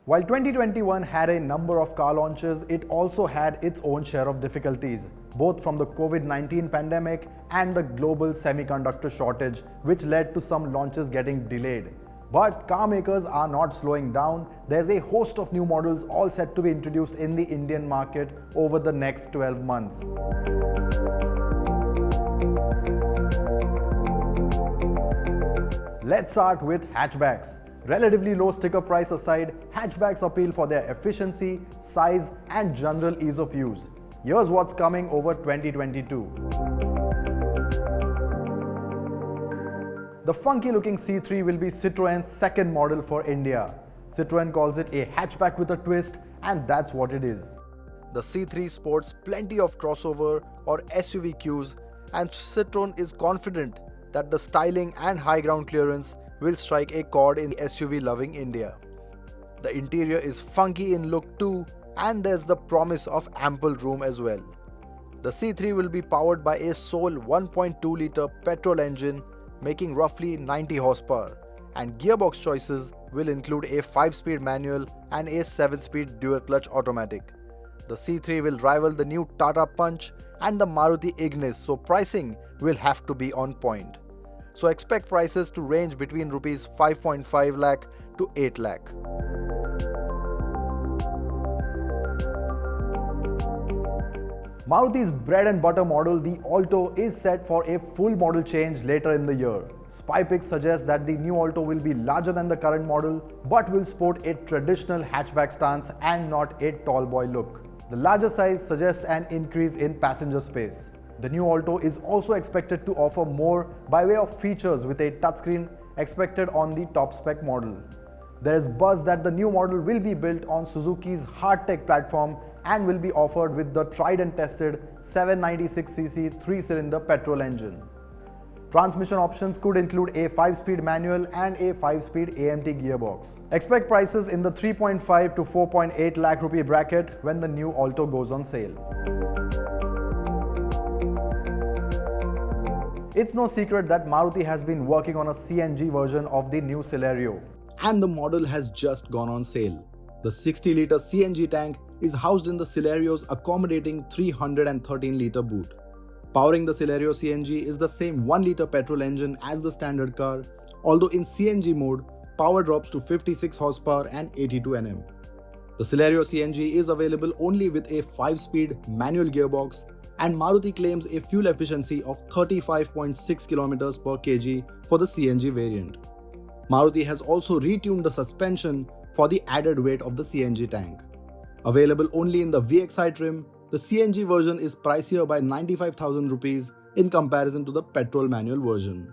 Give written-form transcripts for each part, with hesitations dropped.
While 2021 had a number of car launches, it also had its own share of difficulties, both from the COVID-19 pandemic and the global semiconductor shortage, which led to some launches getting delayed. But car makers are not slowing down. There's a host of new models all set to be introduced in the Indian market over the next 12 months. Let's start with hatchbacks. Relatively low sticker price aside, hatchbacks appeal for their efficiency, size, and general ease of use. Here's what's coming over 2022. The funky-looking C3 will be Citroen's second model for India. Citroen calls it a hatchback with a twist, and that's what it is. The C3 sports plenty of crossover or SUV cues, and Citroen is confident that the styling and high ground clearance will strike a chord in SUV-loving India. The interior is funky in look too, and there's the promise of ample room as well. The C3 will be powered by a sole 1.2-litre petrol engine making roughly 90 horsepower, and gearbox choices will include a 5-speed manual and a 7-speed dual-clutch automatic. The C3 will rival the new Tata Punch and the Maruti Ignis, so pricing will have to be on point. So expect prices to range between Rs 5.5 lakh to 8 lakh. Maruti's bread and butter model, the Alto, is set for a full model change later in the year. Spy pics suggest that the new Alto will be larger than the current model, but will sport a traditional hatchback stance and not a tall boy look. The larger size suggests an increase in passenger space. The new Alto is also expected to offer more by way of features, with a touchscreen expected on the top spec model. There is buzz that the new model will be built on Suzuki's hard-tech platform and will be offered with the tried and tested 796cc 3-cylinder petrol engine. Transmission options could include a 5-speed manual and a 5-speed AMT gearbox. Expect prices in the 3.5 to 4.8 lakh rupee bracket when the new Alto goes on sale. It's no secret that Maruti has been working on a CNG version of the new Celerio, and the model has just gone on sale. The 60-litre CNG tank is housed in the Celerio's accommodating 313-litre boot. Powering the Celerio CNG is the same 1-litre petrol engine as the standard car, although in CNG mode, power drops to 56 horsepower and 82 Nm. The Celerio CNG is available only with a 5-speed manual gearbox, and Maruti claims a fuel efficiency of 35.6 km per kg for the CNG variant. Maruti has also retuned the suspension for the added weight of the CNG tank. Available only in the VXI trim, the CNG version is pricier by 95,000 rupees in comparison to the petrol manual version.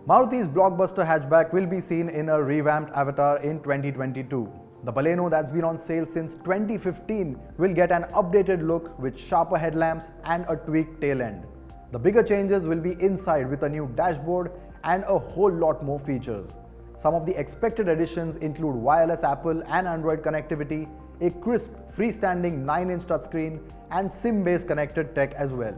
Maruti's blockbuster hatchback will be seen in a revamped avatar in 2022. The Baleno, that's been on sale since 2015, will get an updated look with sharper headlamps and a tweaked tail end. The bigger changes will be inside with a new dashboard and a whole lot more features. Some of the expected additions include wireless Apple and Android connectivity, a crisp freestanding 9-inch touchscreen, and SIM-based connected tech as well.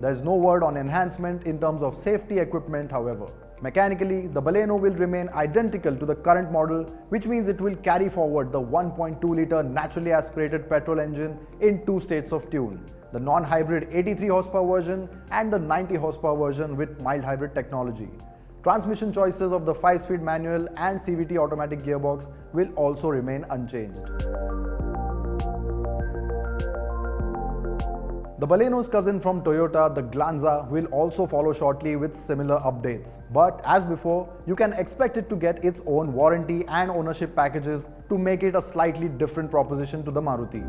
There is no word on enhancement in terms of safety equipment, however. Mechanically, the Baleno will remain identical to the current model, which means it will carry forward the 1.2-litre naturally aspirated petrol engine in 2 states of tune: the non-hybrid 83 horsepower version and the 90 horsepower version with mild hybrid technology. Transmission choices of the 5-speed manual and CVT automatic gearbox will also remain unchanged. The Baleno's cousin from Toyota, the Glanza, will also follow shortly with similar updates. But as before, you can expect it to get its own warranty and ownership packages to make it a slightly different proposition to the Maruti.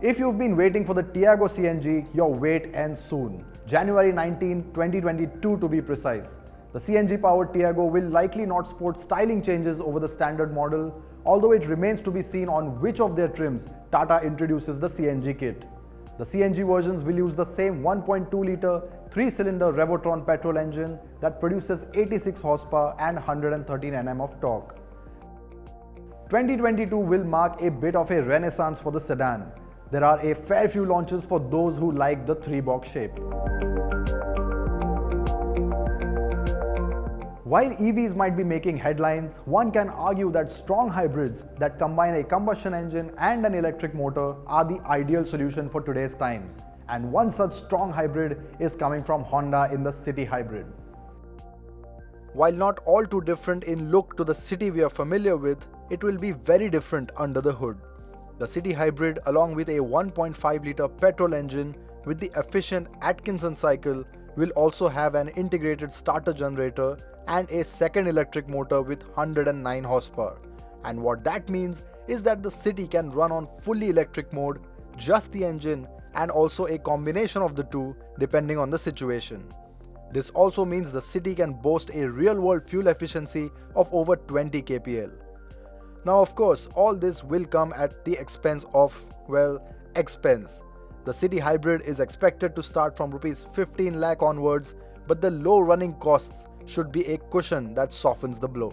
If you've been waiting for the Tiago CNG, your wait ends soon. January 19, 2022 to be precise. The CNG-powered Tiago will likely not sport styling changes over the standard model, although it remains to be seen on which of their trims Tata introduces the CNG kit. The CNG versions will use the same 1.2-litre 3-cylinder Revotron petrol engine that produces 86 horsepower and 113 Nm of torque. 2022 will mark a bit of a renaissance for the sedan. There are a fair few launches for those who like the 3-box shape. While EVs might be making headlines, one can argue that strong hybrids that combine a combustion engine and an electric motor are the ideal solution for today's times. And one such strong hybrid is coming from Honda in the City Hybrid. While not all too different in look to the City we are familiar with, it will be very different under the hood. The City Hybrid, along with a 1.5-litre petrol engine with the efficient Atkinson cycle, will also have an integrated starter generator and a second electric motor with 109 horsepower. And what that means is that the City can run on fully electric mode, just the engine, and also a combination of the two depending on the situation. This also means the City can boast a real-world fuel efficiency of over 20 kpl. Now of course, all this will come at the expense of, well, expense. The City Hybrid is expected to start from Rs 15 lakh onwards, but the low running costs should be a cushion that softens the blow.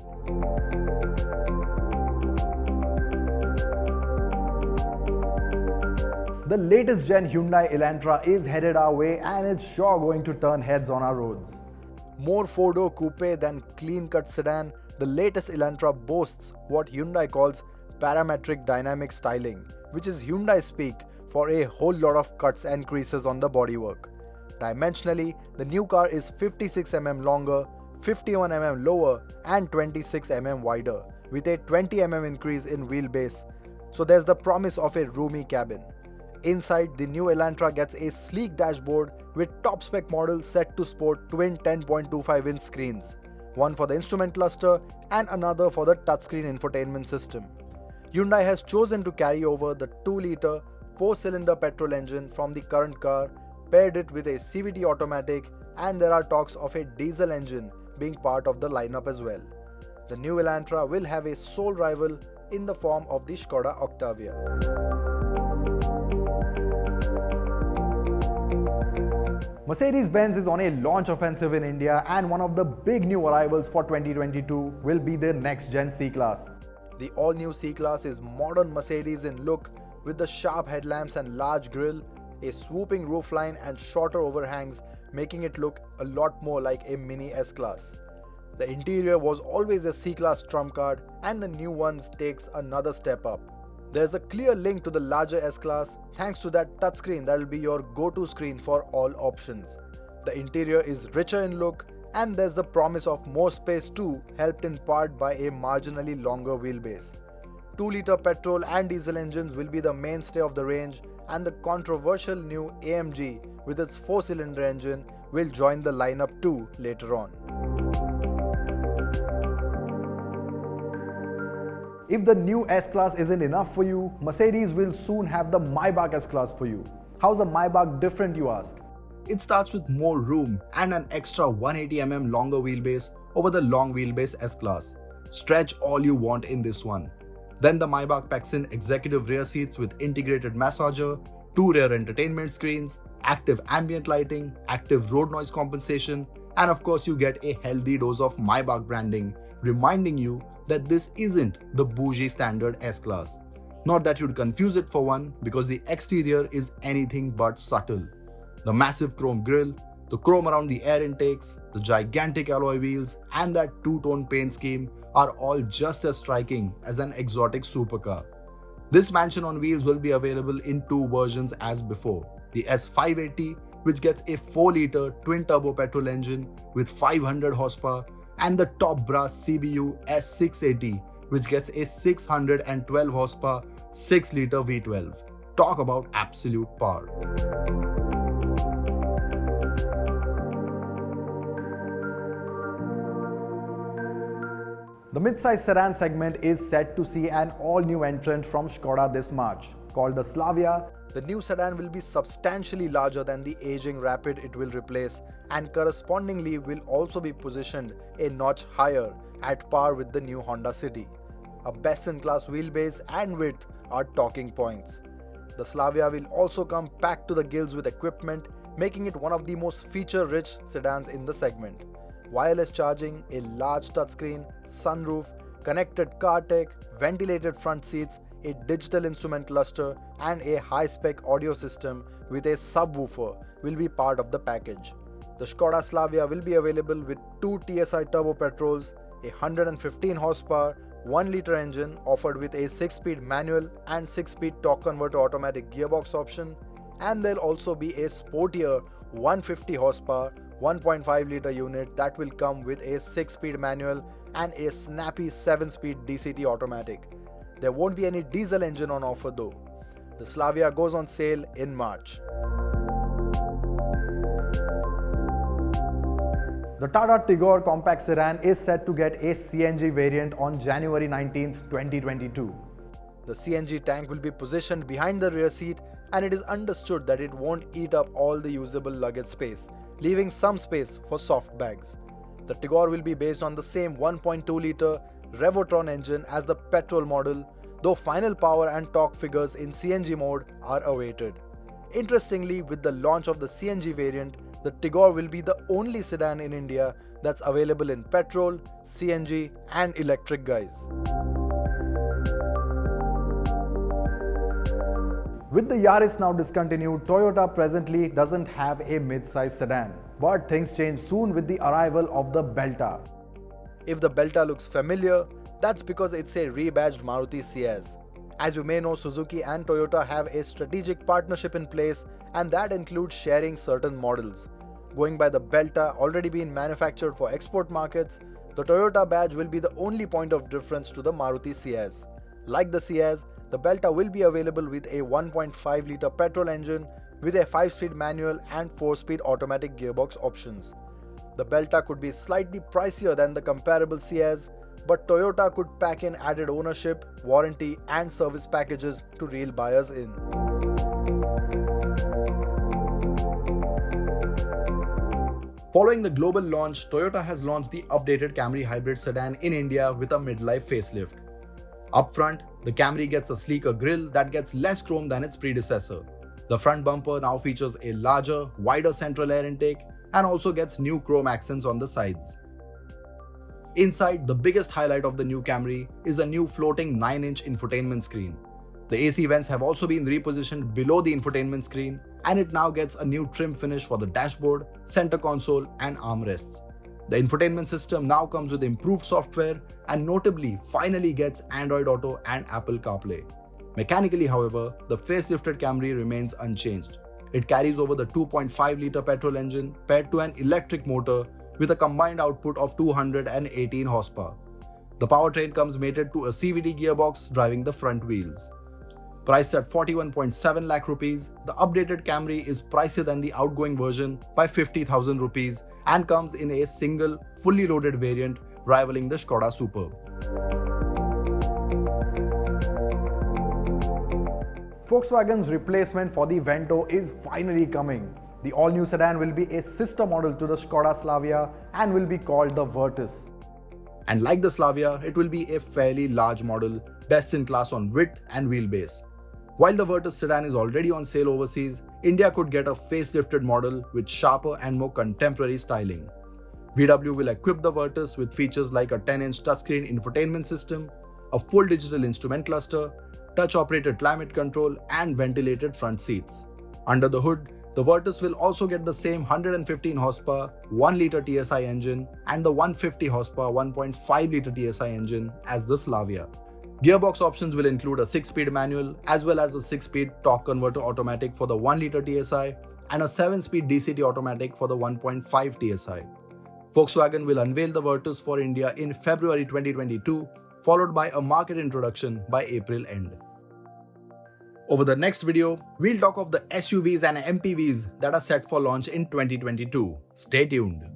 The latest gen Hyundai Elantra is headed our way and it's sure going to turn heads on our roads. More four-door coupe than clean-cut sedan, the latest Elantra boasts what Hyundai calls parametric dynamic styling, which is Hyundai speak for a whole lot of cuts and creases on the bodywork. Dimensionally, the new car is 56 mm longer, 51 mm lower and 26 mm wider, with a 20 mm increase in wheelbase, so there's the promise of a roomy cabin. Inside, the new Elantra gets a sleek dashboard with top-spec models set to sport twin 10.25-inch screens, one for the instrument cluster and another for the touchscreen infotainment system. Hyundai has chosen to carry over the 2-litre 4-cylinder petrol engine from the current car, paired it with a CVT automatic, and there are talks of a diesel engine being part of the lineup as well. The new Elantra will have a sole rival in the form of the Skoda Octavia. Mercedes-Benz is on a launch offensive in India, and one of the big new arrivals for 2022 will be their next-gen C-Class. The all-new C-Class is modern Mercedes in look, with the sharp headlamps and large grille, a swooping roofline and shorter overhangs, making it look a lot more like a mini S-Class. The interior was always a C-Class trump card, and the new ones takes another step up. There's a clear link to the larger S-Class thanks to that touchscreen that will be your go-to screen for all options. The interior is richer in look, and there's the promise of more space too, helped in part by a marginally longer wheelbase. 2-litre petrol and diesel engines will be the mainstay of the range, and the controversial new AMG with its 4-cylinder engine will join the lineup too later on. If the new S-Class isn't enough for you, Mercedes will soon have the Maybach S-Class for you. How's the Maybach different, you ask? It starts with more room and an extra 180mm longer wheelbase over the long wheelbase S-Class. Stretch all you want in this one. Then the Maybach packs in executive rear seats with integrated massager, 2 rear entertainment screens, active ambient lighting, active road noise compensation, and of course you get a healthy dose of Maybach branding, reminding you that this isn't the bougie standard S-Class. Not that you'd confuse it for one, because the exterior is anything but subtle. The massive chrome grille, the chrome around the air intakes, the gigantic alloy wheels, and that two-tone paint scheme are all just as striking as an exotic supercar. This mansion on wheels will be available in 2 versions as before. The S580, which gets a 4-litre twin-turbo petrol engine with 500 horsepower, and the top brass CBU S680, which gets a 612 horsepower 6-litre V12. Talk about absolute power. The mid-size sedan segment is set to see an all-new entrant from Skoda this March. Called the Slavia, the new sedan will be substantially larger than the aging Rapid it will replace, and correspondingly will also be positioned a notch higher at par with the new Honda City. A best-in-class wheelbase and width are talking points. The Slavia will also come packed to the gills with equipment, making it one of the most feature-rich sedans in the segment. Wireless charging, a large touchscreen, sunroof, connected car tech, ventilated front seats, a digital instrument cluster, and a high-spec audio system with a subwoofer will be part of the package. The Skoda Slavia will be available with 2 TSI turbo petrols, a 115 horsepower, 1 litre engine offered with a 6-speed manual and 6-speed torque converter automatic gearbox option, and there'll also be a sportier 150 horsepower, 1.5 litre unit that will come with a 6-speed manual and a snappy 7-speed DCT automatic. There won't be any diesel engine on offer though. The Slavia goes on sale in March. The Tata Tigor compact sedan is set to get a CNG variant on January 19, 2022. The CNG tank will be positioned behind the rear seat, and it is understood that it won't eat up all the usable luggage space, leaving some space for soft bags. The Tigor will be based on the same 1.2-litre Revotron engine as the petrol model, though final power and torque figures in CNG mode are awaited. Interestingly, with the launch of the CNG variant, the Tigor will be the only sedan in India that's available in petrol, CNG and electric guise. With the Yaris now discontinued, Toyota presently doesn't have a mid-size sedan. But things change soon with the arrival of the Belta. If the Belta looks familiar, that's because it's a rebadged Maruti CS. As you may know, Suzuki and Toyota have a strategic partnership in place, and that includes sharing certain models. Going by the Belta already being manufactured for export markets, the Toyota badge will be the only point of difference to the Maruti CS. Like the CS, the Belta will be available with a 1.5-litre petrol engine with a 5-speed manual and 4-speed automatic gearbox options. The Belta could be slightly pricier than the comparable CS, but Toyota could pack in added ownership, warranty and service packages to reel buyers in. Following the global launch, Toyota has launched the updated Camry Hybrid sedan in India with a midlife facelift. Up front, the Camry gets a sleeker grille that gets less chrome than its predecessor. The front bumper now features a larger, wider central air intake and also gets new chrome accents on the sides. Inside, the biggest highlight of the new Camry is a new floating 9-inch infotainment screen. The AC vents have also been repositioned below the infotainment screen, and it now gets a new trim finish for the dashboard, center console and armrests. The infotainment system now comes with improved software and notably finally gets Android Auto and Apple CarPlay. Mechanically, however, the facelifted Camry remains unchanged. It carries over the 2.5-litre petrol engine paired to an electric motor with a combined output of 218 horsepower. The powertrain comes mated to a CVT gearbox driving the front wheels. Priced at 41.7 lakh rupees, the updated Camry is pricier than the outgoing version by 50,000 rupees and comes in a single, fully loaded variant rivaling the Skoda Superb. Volkswagen's replacement for the Vento is finally coming. The all-new sedan will be a sister model to the Skoda Slavia and will be called the Virtus. And like the Slavia, it will be a fairly large model, best in class on width and wheelbase. While the Virtus sedan is already on sale overseas, India could get a facelifted model with sharper and more contemporary styling. VW will equip the Virtus with features like a 10-inch touchscreen infotainment system, a full digital instrument cluster, touch-operated climate control and ventilated front seats. Under the hood, the Virtus will also get the same 115 horsepower 1-litre TSI engine and the 150 horsepower 1.5-litre TSI engine as the Slavia. Gearbox options will include a 6-speed manual as well as a 6-speed torque converter automatic for the 1-litre TSI and a 7-speed DCT automatic for the 1.5 TSI. Volkswagen will unveil the Virtus for India in February 2022, followed by a market introduction by April end. Over the next video, we'll talk of the SUVs and MPVs that are set for launch in 2022. Stay tuned.